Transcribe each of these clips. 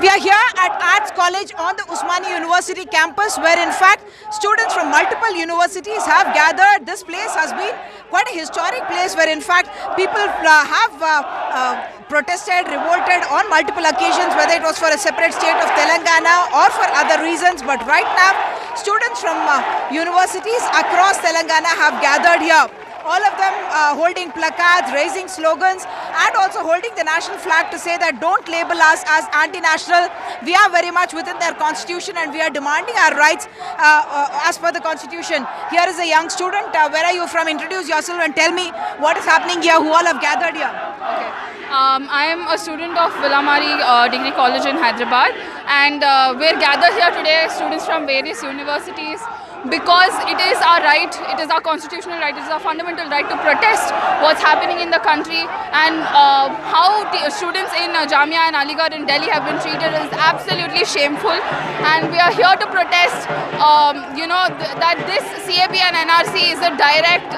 We are here at Arts College on the Usmania University campus, where in fact students from multiple universities have gathered. This place has been quite a historic place where in fact people have protested, revolted on multiple occasions, whether it was for a separate state of Telangana or for other reasons. But right now, students from universities across Telangana have gathered here. All of them holding placards, raising slogans, and also holding the national flag to say that don't label us as anti-national. We are very much within their constitution and we are demanding our rights as per the constitution. Here is a young student. Where are you from? Introduce yourself and tell me what is happening here, who all have gathered here. Okay. I am a student of Villamari Degree College in Hyderabad, and we're gathered here today, students from various universities, because it is our right, it is our constitutional right, it is our fundamental right to protest what's happening in the country, and how students in Jamia and Aligarh in Delhi have been treated is absolutely shameful. And we are here to protest, that this CAB and NRC is a direct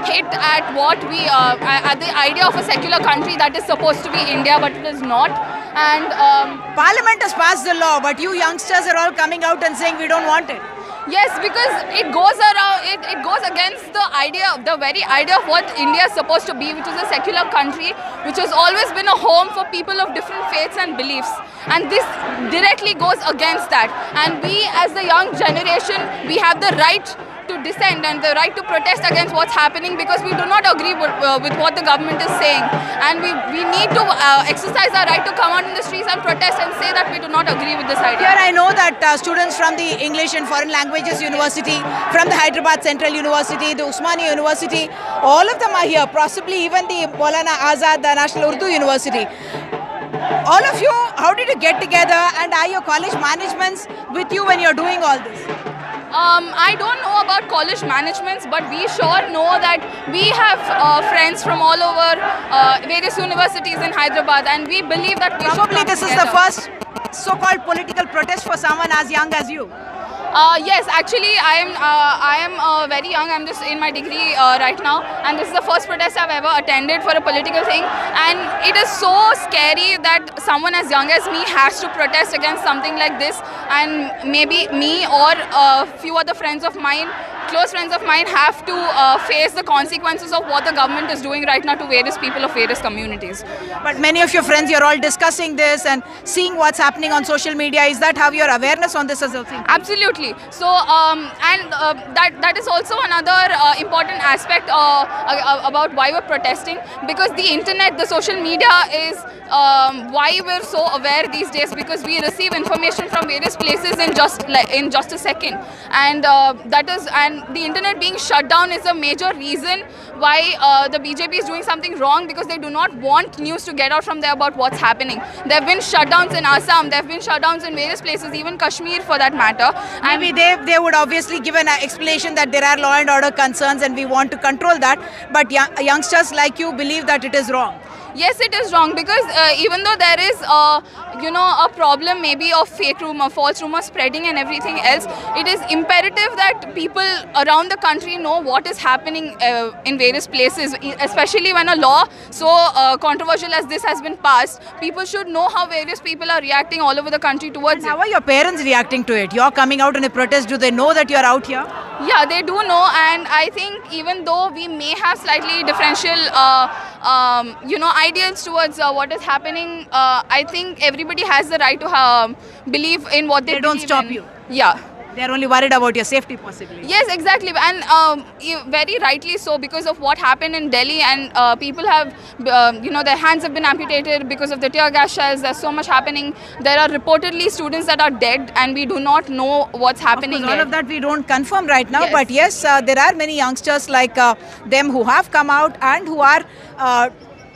hit at what we, at the idea of a secular country that is supposed to be India, but it is not. And Parliament has passed the law, but you youngsters are all coming out and saying we don't want it. Yes, because it goes around. It goes against the idea, the very idea of what India is supposed to be, which is a secular country, which has always been a home for people of different faiths and beliefs. And this directly goes against that. And we, as the young generation, we have the right to dissent and the right to protest against what's happening, because we do not agree with what the government is saying. And we need to exercise our right to come out in the streets and protest and say that we do not agree with this idea. Here I know that students from the English and Foreign Languages University, from the Hyderabad Central University, the Usmania University, all of them are here, possibly even the Maulana Azad, the National Urdu University. All of you, how did you get together, and are your college managements with you when you're doing all this? I don't know about college managements, but we sure know that we have friends from all over various universities in Hyderabad, and we believe that we Probably should come this is together. the first so-called political protest for someone as young as you. Yes, actually, I am very young. I'm just in my degree right now, and this is the first protest I've ever attended for a political thing. And it is so scary that someone as young as me has to protest against something like this. And maybe me or a few other friends of mine, close friends of mine, have to face the consequences of what the government is doing right now to various people of various communities. But many of your friends, you're all discussing this and seeing what's happening on social media. Is that how your awareness on this is also? Absolutely. So, that is also another important aspect about why we're protesting, because the internet, the social media is why we're so aware these days, because we receive information from various places in just a second, and the internet being shut down is a major reason why the BJP is doing something wrong, because they do not want news to get out from there about what's happening. There have been shutdowns in Assam, there have been shutdowns in various places, even Kashmir for that matter. And Maybe they would obviously give an explanation that there are law and order concerns and we want to control that. But youngsters like you believe that it is wrong. yes, it is wrong, because even though there is a problem maybe of fake rumor, false rumor spreading and everything else, it is imperative that people around the country know what is happening in various places, especially when a law so controversial as this has been passed. People should know how various people are reacting all over the country towards it. How are your parents reacting to it? You're coming out in a protest. Do they know that you're out here? Yeah, they do know, and I think even though we may have slightly differential, ideals towards what is happening, I think everybody has the right to believe in what they don't believe stop in. you. Yeah. They're only worried about your safety, possibly. Yes, exactly, and very rightly so, because of what happened in Delhi, and people have, their hands have been amputated because of the tear gas shells. There's so much happening. There are reportedly students that are dead, and we do not know what's happening. All yet. of that we don't confirm right now, Yes. but yes, there are many youngsters like them who have come out and who are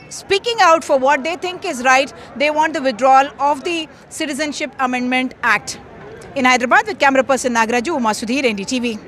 speaking out for what they think is right. They want the withdrawal of the Citizenship Amendment Act. In Hyderabad, with camera person Nagaraju, Uma Sudhir, NDTV.